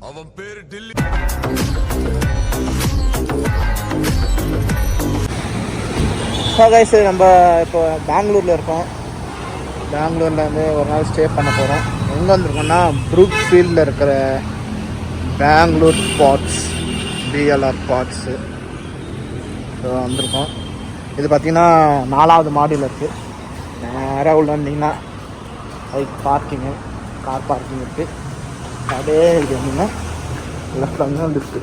அவன் பேரு Delhi. So guys, நம்ம இப்போ பெங்களூரில் இருக்கோம். பெங்களூரில் வந்து ஒரு நாள் ஸ்டே பண்ண போகிறோம். எங்கே வந்திருக்கோம்னா ப்ரூக் ஃபீல்டில் இருக்கிற பெங்களூர் ஸ்பாட்ஸ், பிஎல்ஆர் ஸ்பாட்ஸு வந்திருக்கோம். இது பார்த்திங்கன்னா 4வது மாடியில் இருக்குது. நேராக உள்ள வந்தீங்கன்னா பைக் பார்க்கிங்கு, கார் பார்க்கிங் இருக்குது. அப்படியே இது வந்தீங்கன்னா லெஃப்டில் வந்து வந்துருக்கு.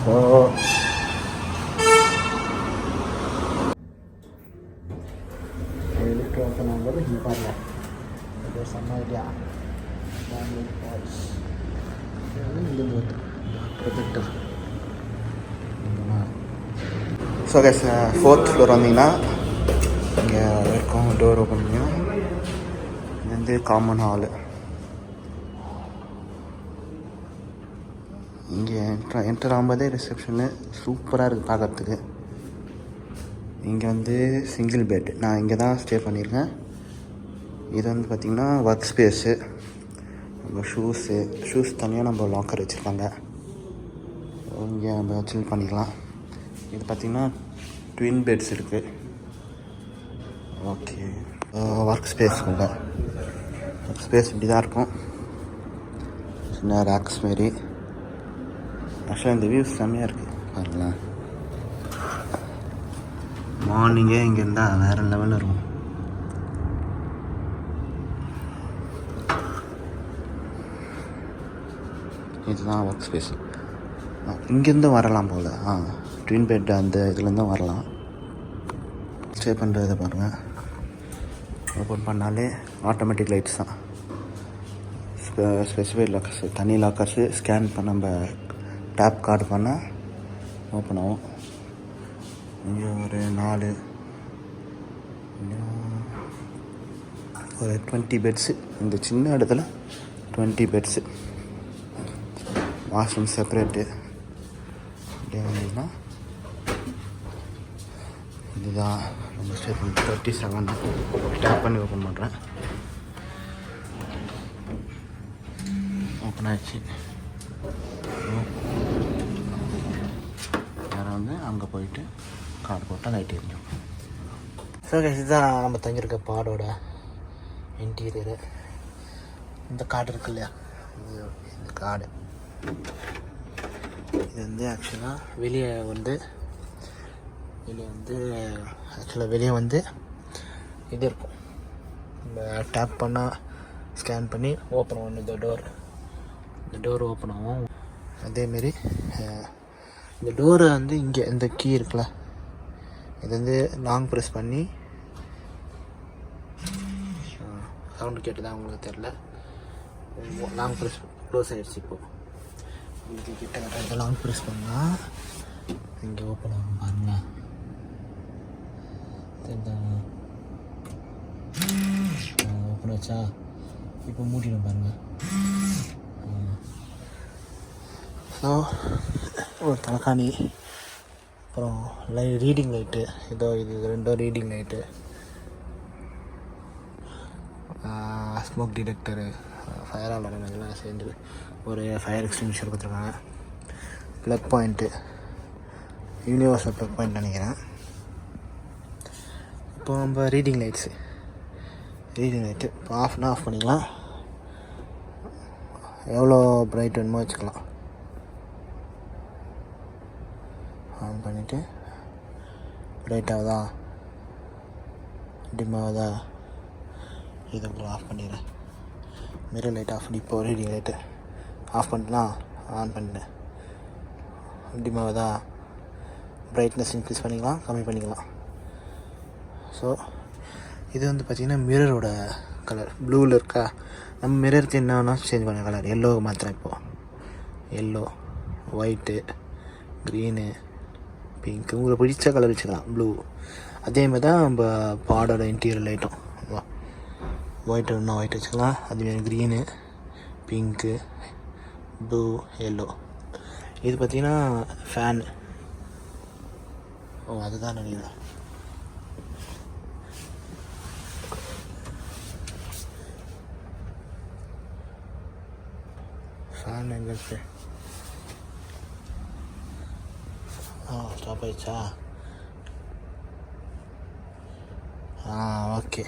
ஸோ லிஃப்ட் ஓப்பன் ஆகும்போது இங்கே பாருங்க, இது செம்ம ஐடியா. பெங்களூர் ஸ்பாட்ஸ் இங்கேருந்து வருது projector. So guys, 4th floor வந்தீங்கன்னா இங்கே இருக்கும். டோர் ஓப்பன் பண்ணிங்கன்னா இது வந்து காமன் ஹாலு. இங்கே என்டர் ஆகும்போதே ரிசப்ஷனு சூப்பராக இருக்குது பார்க்குறதுக்கு. இங்கே வந்து சிங்கிள் பெட், நான் இங்கே தான் ஸ்டே பண்ணியிருக்கேன். இது வந்து பார்த்திங்கன்னா ஒர்க் ஸ்பேஸு, நம்ம ஷூஸ் தனியாக நம்ம லாக்கர் வச்சுருக்காங்க, இங்கே நம்ம சில் பண்ணிக்கலாம். இது பார்த்திங்கன்னா ட்வின் பெட்ஸ் இருக்குது. ஓகே, ஒர்க் ஸ்பேஸ் உள்ள ஒர்க் ஸ்பேஸ் இப்படி தான் இருக்கும். சின்ன ரேக்ஸ் மாரி. ஆக்சுவலாக இந்த வியூஸ் செம்மையாக இருக்குது பாருங்களேன். மார்னிங்கே இங்கே இருந்தால் வேறு லெவலில் இருக்கும். இதுதான் ஒர்க் ஸ்பேஸ். இங்கேருந்து வரலாம் போல். ட்வின் பெட் அந்த இதுலேருந்து வரலாம். ஸ்டே பண்ணுறதை பாருங்கள். ஓப்பன் பண்ணாலே ஆட்டோமேட்டிக் லைட்ஸ் தான். ஸ்பெசிஃபைட் லாக்கர்ஸு, தனி லாக்கர்ஸு. ஸ்கேன் பண்ண நம்ம டேப் கார்டு பண்ணால் ஓப்பன் ஆகும். இங்கே ஒரு 4 ஒரு 20 பெட்ஸு. இந்த சின்ன இடத்துல 20 பெட்ஸு. Washroom separate. அப்படியே வந்தீங்கன்னா இதுதான் நம்ம ஸ்டே பண்ணி 37. டேப் பண்ணி ஓப்பன் பண்ணுறேன். ஓப்பன் ஆகிடுச்சு. வேறு வந்து அங்கே போயிட்டு கார்டு போட்டால் லைட் எரிஞ்சிடும். ஸோ இதுதான் நம்ம தங்கியிருக்க பாடோட இன்டீரியரு. இந்த கார்டு இருக்கு இல்லையா, இந்த கார்டு இது வந்து ஆக்சுவலாக வெளியே வந்து இது இருக்கும். நம்ம டேப் பண்ணால் ஸ்கேன் பண்ணி ஓப்பன் ஆகும். இந்த டோர் ஓப்பன் ஆகும். அதேமாரி இந்த டோரை வந்து இங்கே இந்த கீ இருக்குல்ல, இது வந்து லாங் ப்ரெஸ் பண்ணி சவுண்டு கேட்டுதான் உங்களுக்கு தெரில. லாங் ப்ரெஸ் க்ளோஸ் ஆகிடுச்சு. இப்போது இது கிட்ட லாங் ப்ரெஸ் பண்ணால் இங்கே ஓப்பன் ஆகும் பாருங்க. ஓப்பன் வச்சா இப்போ மூடிடும் பாருங்கள். ஸோ ஒரு தலைக்காணி, அப்புறம் ரீடிங் லைட்டு. இது 2 reading light, smoke detector, fire alarm இதெல்லாம் சேர்ந்து ஒரு ஃபயர் எக்ஸ்டிங்விஷர் கொடுத்துருக்காங்க. Plug point, universal plug point நினைக்கிறேன். இப்போ நம்ம ரீடிங் லைட்டு இப்போ ஆஃப் பண்ணிக்கலாம். எவ்வளோ ப்ரைட் வேணுமோ வச்சுக்கலாம். ஆன் பண்ணிவிட்டு ப்ரைட் ஆகுதா டிம் ஆகுதா இதை ஆஃப் பண்ணிடுறேன். மிரர் லைட் ஆஃப் பண்ணி இப்போ ரீடிங் லைட்டு ஆஃப் பண்ணலாம். ஆன் பண்ணிட்டேன். டிம் ஆகுதா, ப்ரைட்னஸ் இன்க்ரீஸ் பண்ணிக்கலாம், கம்மி பண்ணிக்கலாம். ஸோ இது வந்து பார்த்திங்கன்னா மிரரோட கலர் ப்ளூவில் இருக்கா. நம்ம மிரருக்கு என்ன வேணால் சேஞ்ச் பண்ண கலர். எல்லோ மாத்திரம். இப்போது எல்லோ, ஒயிட்டு, க்ரீனு, பிங்க்கு, உங்களுக்கு பிடிச்ச கலர் வச்சுக்கலாம். ப்ளூ. அதேமாதிரி தான் நம்ம பாடோட இன்டீரியர் லைட்டும். ஒயிட் வேணும்னா ஒயிட் வச்சுக்கலாம். அதுமாரி க்ரீனு, பிங்க்கு, ப்ளூ, எல்லோ. இது பார்த்திங்கன்னா ஃபேனு. அதுதான் நினைக்கிறேன். ஃபேன் எங்கே இருக்கு? ஸ்டாப் ஆயிடுச்சா? ஓகே.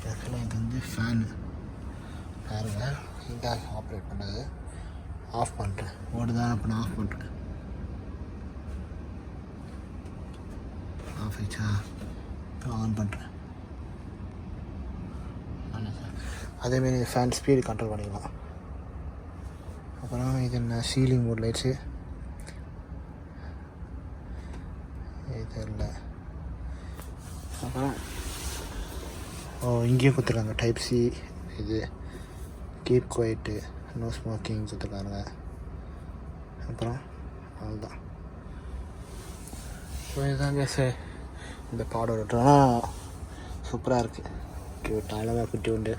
ஆக்சுவலாக இது வந்து ஃபேனு பாருங்க, இதான் ஆப்ரேட் பண்ணது. ஆஃப் பண்ணுறேன். ஓடுதான், அப்போ நான் ஆஃப் பண்ணுறேன். ஆஃப் ஆயிடுச்சா? ஆன் பண்ணுறேன். அதேமாரி ஃபேன் ஸ்பீடு கண்ட்ரோல் பண்ணிக்கலாம். அப்புறம் இது என்ன, சீலிங் மோட் லைட்ஸு இது இல்லை. அப்புறம் இங்கேயும் கொடுத்துருக்காங்க டைப் சி, இது கீப் குவைட்டு, நோ ஸ்மோக்கிங் கொடுத்துருக்காங்க. அப்புறம் அவ்வளோதான். ஸோ இதுதாங்க சார் இந்த பாடம் விட்டுறோன்னா சூப்பராக இருக்குது. க்யூட், அழகாக குட்டி உண்டு.